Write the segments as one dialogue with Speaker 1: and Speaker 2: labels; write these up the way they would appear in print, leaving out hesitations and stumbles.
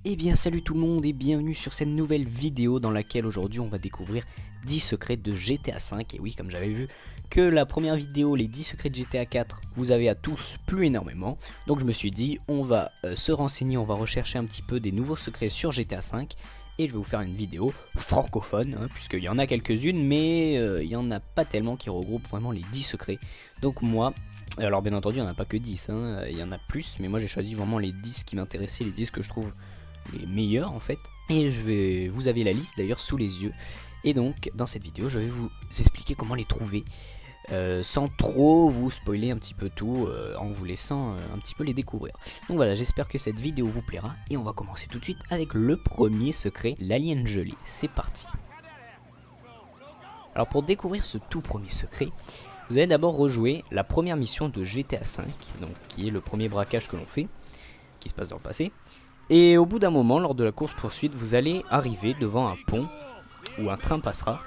Speaker 1: Eh bien salut tout le monde et bienvenue sur cette nouvelle vidéo dans laquelle aujourd'hui on va découvrir 10 secrets de GTA 5. Et oui, comme j'avais vu que la première vidéo, les 10 secrets de GTA 4, vous avez à tous plu énormément. Donc je me suis dit on va se renseigner, on va rechercher un petit peu des nouveaux secrets sur GTA 5. Et je vais vous faire une vidéo francophone, hein, puisqu'il y en a quelques-unes, mais il n'y en a pas tellement qui regroupent vraiment les 10 secrets. Donc moi... Alors bien entendu il n'y en a pas que 10, hein, il y en a plus, mais moi j'ai choisi vraiment les 10 qui m'intéressaient, les 10 que je trouve les meilleurs en fait. Et vous avez la liste d'ailleurs sous les yeux. Et donc dans cette vidéo je vais vous expliquer comment les trouver, sans trop vous spoiler un petit peu tout, en vous laissant un petit peu les découvrir. Donc voilà, j'espère que cette vidéo vous plaira. Et on va commencer tout de suite avec le premier secret, l'alien gelé. C'est parti. Alors pour découvrir ce tout premier secret, vous allez d'abord rejouer la première mission de GTA V, donc qui est le premier braquage que l'on fait, qui se passe dans le passé. Et au bout d'un moment, lors de la course poursuite, vous allez arriver devant un pont où un train passera.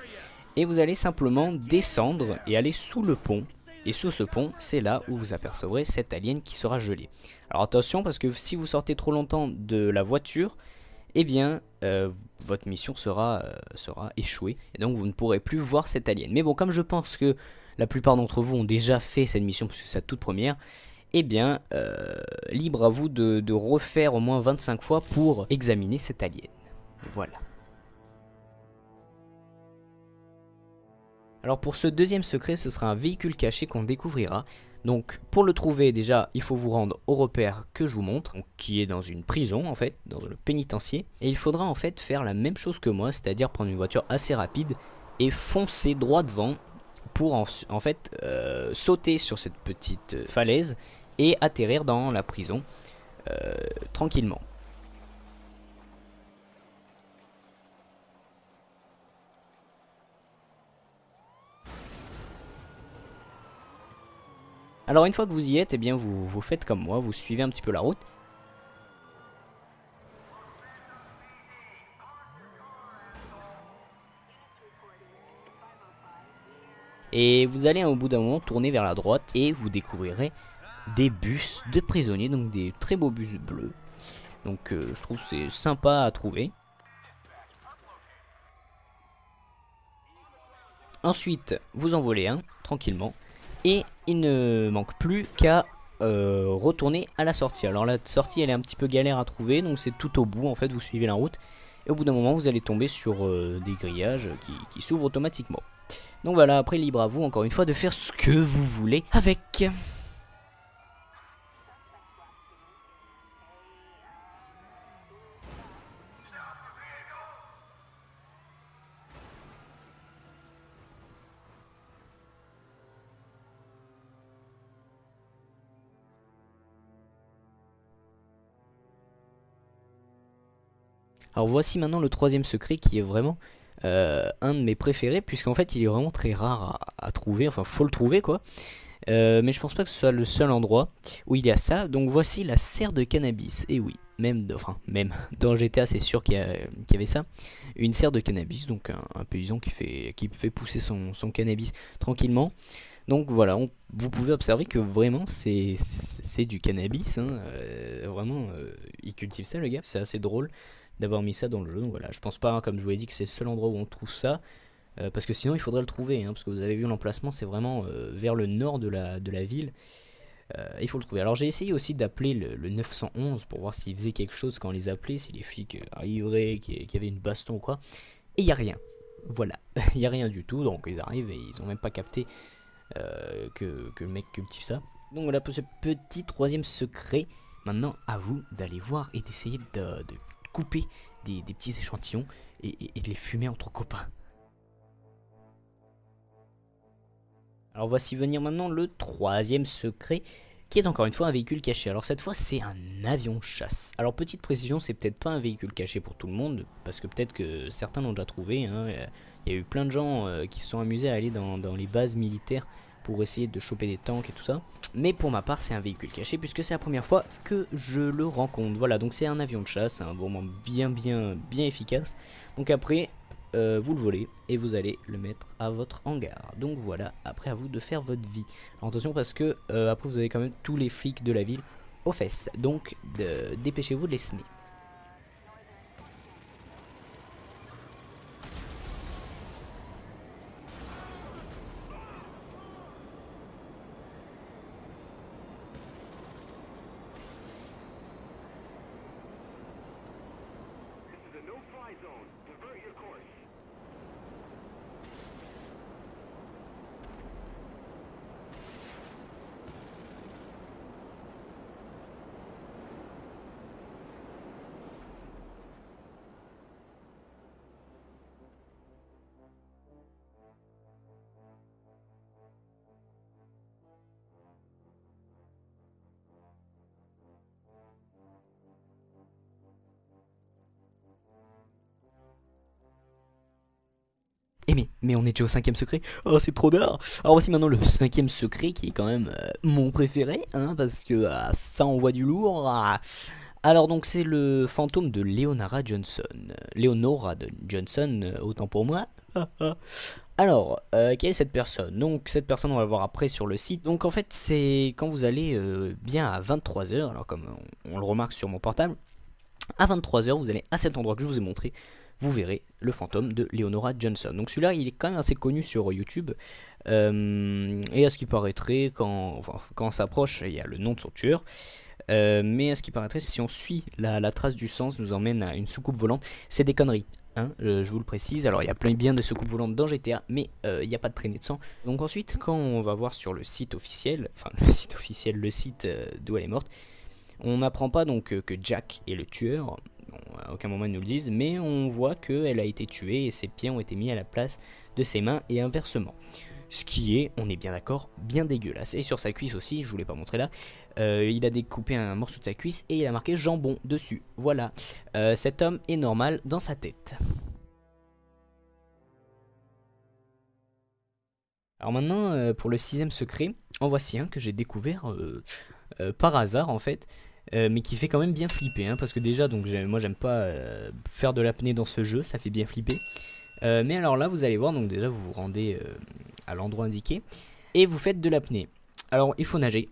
Speaker 1: Et vous allez simplement descendre et aller sous le pont. Et sous ce pont, c'est là où vous apercevrez cet alien qui sera gelé. Alors attention, parce que si vous sortez trop longtemps de la voiture, eh bien, votre mission sera échouée. Et donc vous ne pourrez plus voir cet alien. Mais bon, comme je pense que la plupart d'entre vous ont déjà fait cette mission, puisque c'est la toute première, eh bien, libre à vous de refaire au moins 25 fois pour examiner cet alien. Voilà. Alors pour ce deuxième secret, ce sera un véhicule caché qu'on découvrira. Donc pour le trouver, déjà, il faut vous rendre au repère que je vous montre, donc, qui est dans une prison en fait, dans le pénitencier. Et il faudra en fait faire la même chose que moi, c'est-à-dire prendre une voiture assez rapide et foncer droit devant pour en fait sauter sur cette petite falaise et atterrir dans la prison tranquillement. Alors une fois que vous y êtes, eh bien vous faites comme moi, vous suivez un petit peu la route. Et vous allez au bout d'un moment tourner vers la droite et vous découvrirez des bus de prisonniers, donc des très beaux bus bleus. Donc je trouve c'est sympa à trouver. Ensuite, vous en volez un tranquillement et il ne manque plus qu'à retourner à la sortie. Alors la sortie elle est un petit peu galère à trouver, donc c'est tout au bout en fait, vous suivez la route. Et au bout d'un moment vous allez tomber sur des grillages qui s'ouvrent automatiquement. Donc voilà, après libre à vous encore une fois de faire ce que vous voulez avec. Alors voici maintenant le troisième secret qui est vraiment un de mes préférés, puisqu'en fait il est vraiment très rare à trouver, enfin faut le trouver quoi. Mais je pense pas que ce soit le seul endroit où il y a ça. Donc voici la serre de cannabis. Et oui, même dans GTA c'est sûr qu'il y avait ça. Une serre de cannabis, donc un paysan qui fait pousser son cannabis tranquillement. Donc voilà, vous pouvez observer que vraiment c'est du cannabis, hein. Vraiment, il cultive ça le gars. C'est assez drôle d'avoir mis ça dans le jeu. Donc voilà, je pense pas, hein, comme je vous l'ai dit, que c'est le seul endroit où on trouve ça. Parce que sinon il faudrait le trouver, hein, parce que vous avez vu l'emplacement, c'est vraiment vers le nord de la ville. Il faut le trouver. Alors j'ai essayé aussi d'appeler le 911 pour voir s'ils faisaient quelque chose quand on les appelait, si les flics arriveraient, qu'il y avait une baston ou quoi. Et il n'y a rien. Voilà, il n'y a rien du tout, donc ils arrivent et ils n'ont même pas capté que le mec cultive ça. Donc voilà pour ce petit troisième secret. Maintenant à vous d'aller voir et d'essayer de couper des petits échantillons et de les fumer entre copains. Alors voici venir maintenant le troisième secret, qui est encore une fois un véhicule caché. Alors cette fois c'est un avion chasse. Alors petite précision, c'est peut-être pas un véhicule caché pour tout le monde, parce que peut-être que certains l'ont déjà trouvé, hein. Il y a eu plein de gens qui se sont amusés à aller dans les bases militaires pour essayer de choper des tanks et tout ça. Mais pour ma part c'est un véhicule caché, puisque c'est la première fois que je le rencontre. Voilà, donc c'est un avion de chasse, un vraiment bien efficace. Donc après... vous le volez et vous allez le mettre à votre hangar. Donc voilà, après à vous de faire votre vie. Alors attention parce que après vous avez quand même tous les flics de la ville aux fesses. Donc dépêchez-vous de les semer. Eh mais on est déjà au cinquième secret. Oh c'est trop d'art. Alors voici maintenant le cinquième secret qui est quand même mon préféré, hein, parce que ça envoie du lourd. Alors donc c'est le fantôme de Leonora Johnson. Autant pour moi. Alors, quelle est cette personne? Donc cette personne on va le voir après sur le site. Donc en fait c'est quand vous allez bien à 23 h, alors comme on le remarque sur mon portable, à 23 h vous allez à cet endroit que je vous ai montré, vous verrez le fantôme de Leonora Johnson. Donc celui-là il est quand même assez connu sur YouTube, et à ce qui paraîtrait quand on s'approche il y a le nom de son tueur. Mais à ce qui paraîtrait, si on suit la trace du sang, ça nous emmène à une soucoupe volante. C'est des conneries, hein, je vous le précise. Alors il y a plein bien de soucoupes volantes dans GTA, mais il n'y a pas de traînée de sang. Donc ensuite, quand on va voir sur le site officiel, enfin le site d'où elle est morte, on n'apprend pas donc que Jack est le tueur. Bon, à aucun moment ils nous le disent, mais on voit qu'elle a été tuée et ses pieds ont été mis à la place de ses mains et inversement. Ce qui est, on est bien d'accord, bien dégueulasse. Et sur sa cuisse aussi, je vous l'ai pas montré là, il a découpé un morceau de sa cuisse et il a marqué jambon dessus. Voilà, cet homme est normal dans sa tête. Alors maintenant, pour le sixième secret, en voici un que j'ai découvert par hasard en fait. Mais qui fait quand même bien flipper, hein, parce que déjà donc moi j'aime pas faire de l'apnée dans ce jeu, ça fait bien flipper. Mais alors là vous allez voir, donc déjà vous vous rendez à l'endroit indiqué et vous faites de l'apnée. Alors il faut nager,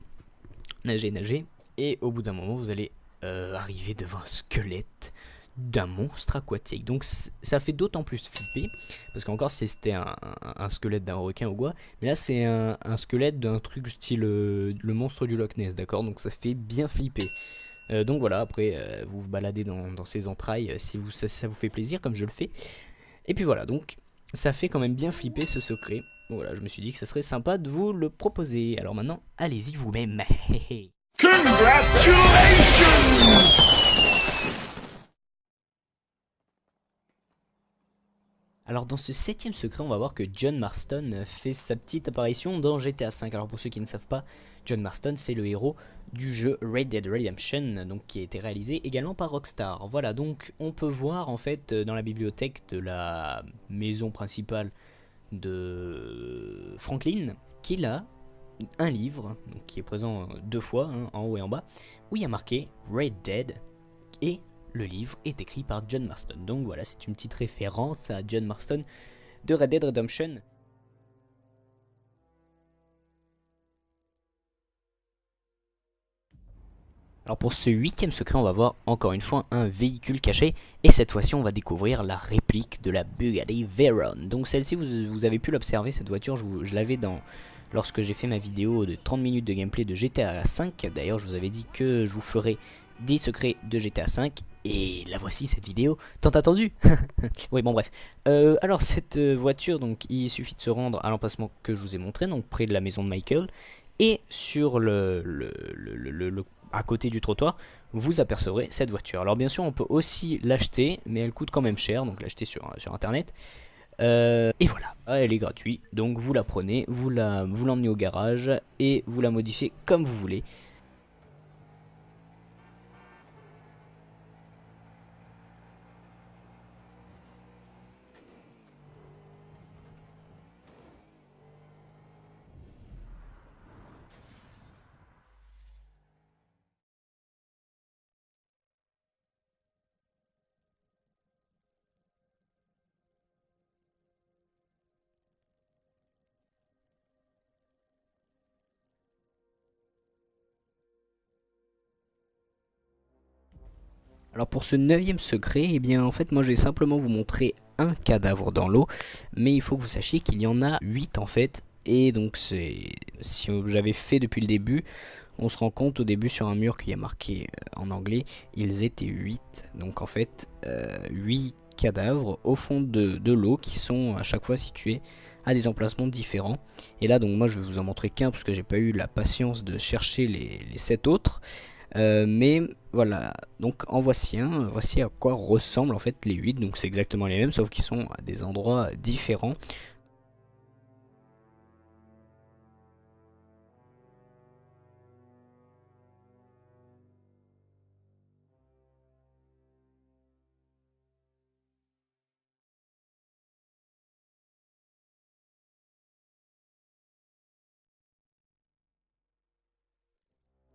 Speaker 1: et au bout d'un moment vous allez arriver devant un squelette d'un monstre aquatique. Donc ça fait d'autant plus flipper, parce qu'encore si c'était un squelette d'un requin ou quoi, mais là c'est un squelette d'un truc style le monstre du Loch Ness, d'accord? Donc ça fait bien flipper. Donc voilà, après vous vous baladez dans ses entrailles si ça vous fait plaisir comme je le fais. Et puis voilà, donc ça fait quand même bien flipper ce secret. Donc voilà, je me suis dit que ça serait sympa de vous le proposer. Alors maintenant, allez-y vous-même. Congratulations! Alors dans ce septième secret, on va voir que John Marston fait sa petite apparition dans GTA V. Alors pour ceux qui ne savent pas, John Marston c'est le héros du jeu Red Dead Redemption, donc qui a été réalisé également par Rockstar. Voilà, donc on peut voir en fait dans la bibliothèque de la maison principale de Franklin qu'il a un livre, donc, qui est présent deux fois, hein, en haut et en bas, où il y a marqué Red Dead, et le livre est écrit par John Marston. Donc voilà, c'est une petite référence à John Marston de Red Dead Redemption. Alors pour ce huitième secret, on va voir encore une fois un véhicule caché, et cette fois-ci on va découvrir la réplique de la Bugatti Veyron. Donc celle-ci, vous avez pu l'observer, cette voiture, je l'avais lorsque j'ai fait ma vidéo de 30 minutes de gameplay de GTA V. D'ailleurs je vous avais dit que je vous ferai des secrets de GTA V, et la voici cette vidéo tant attendue. Oui bon bref, alors cette voiture, donc il suffit de se rendre à l'emplacement que je vous ai montré, donc près de la maison de Michael, et sur à côté du trottoir vous apercevrez cette voiture. Alors bien sûr on peut aussi l'acheter, mais elle coûte quand même cher, donc l'acheter sur internet. Et voilà, elle est gratuite, donc vous la prenez, vous l'emmenez au garage et vous la modifiez comme vous voulez. Alors pour ce neuvième secret, eh bien en fait moi je vais simplement vous montrer un cadavre dans l'eau, mais il faut que vous sachiez qu'il y en a 8 en fait, et donc si j'avais fait depuis le début, on se rend compte au début sur un mur qu'il y a marqué en anglais, ils étaient 8, donc en fait 8 cadavres au fond de l'eau qui sont à chaque fois situés à des emplacements différents. Et là donc moi je vais vous en montrer qu'un parce que j'ai pas eu la patience de chercher les 7 autres. Mais voilà, donc en voici un, voici à quoi ressemblent en fait les 8, donc c'est exactement les mêmes sauf qu'ils sont à des endroits différents.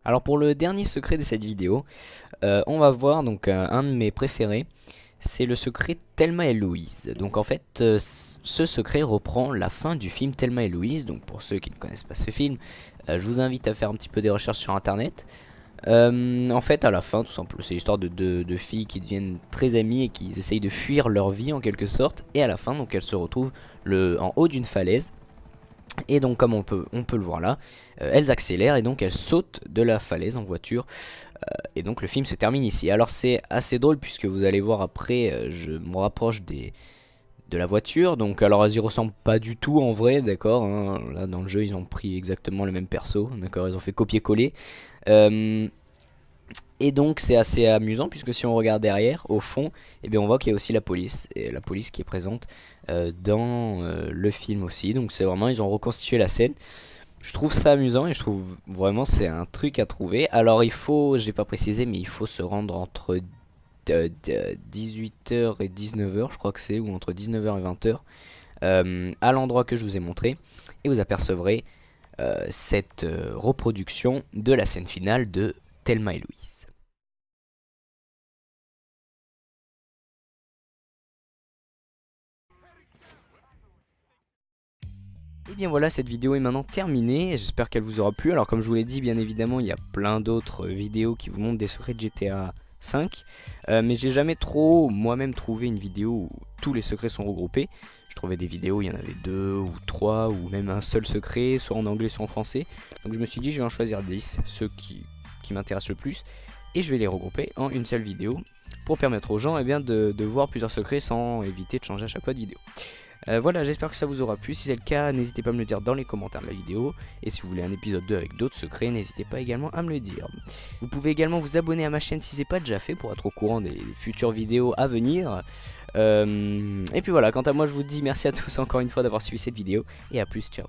Speaker 1: Alors pour le dernier secret de cette vidéo, on va voir donc un de mes préférés. C'est le secret Thelma et Louise. Donc en fait, ce secret reprend la fin du film Thelma et Louise. Donc pour ceux qui ne connaissent pas ce film, je vous invite à faire un petit peu des recherches sur internet. En fait, à la fin, tout simplement, c'est l'histoire de filles qui deviennent très amies et qui essayent de fuir leur vie en quelque sorte. Et à la fin, donc elles se retrouvent en haut d'une falaise. Et donc comme on peut le voir là, elles accélèrent et donc elles sautent de la falaise en voiture. Et donc le film se termine ici. Alors c'est assez drôle puisque vous allez voir après, je me rapproche de la voiture. Donc alors elles y ressemblent pas du tout en vrai, d'accord, hein. Là dans le jeu ils ont pris exactement le même perso, d'accord, ils ont fait copier-coller. Et donc c'est assez amusant puisque si on regarde derrière, au fond, eh bien on voit qu'il y a aussi la police. Et la police qui est présente dans le film aussi. Donc c'est vraiment, ils ont reconstitué la scène. Je trouve ça amusant et je trouve vraiment c'est un truc à trouver. Alors il faut, j'ai pas précisé, mais il faut se rendre entre 18h et 19h, je crois que c'est, ou entre 19h et 20h, à l'endroit que je vous ai montré. Et vous apercevrez cette reproduction de la scène finale de Thelma et Louise. Et bien voilà, cette vidéo est maintenant terminée, j'espère qu'elle vous aura plu. Alors comme je vous l'ai dit, bien évidemment, il y a plein d'autres vidéos qui vous montrent des secrets de GTA 5. Mais j'ai jamais trop moi-même trouvé une vidéo où tous les secrets sont regroupés. Je trouvais des vidéos où il y en avait 2 ou 3 ou même un seul secret, soit en anglais soit en français. Donc je me suis dit je vais en choisir 10, ceux qui m'intéressent le plus. Et je vais les regrouper en une seule vidéo pour permettre aux gens de voir plusieurs secrets sans éviter de changer à chaque fois de vidéo. Voilà, j'espère que ça vous aura plu. Si c'est le cas, n'hésitez pas à me le dire dans les commentaires de la vidéo. Et si vous voulez un épisode 2 avec d'autres secrets, n'hésitez pas également à me le dire. Vous pouvez également vous abonner à ma chaîne si ce n'est pas déjà fait pour être au courant des futures vidéos à venir. Et puis voilà, quant à moi, je vous dis merci à tous encore une fois d'avoir suivi cette vidéo. Et à plus, ciao.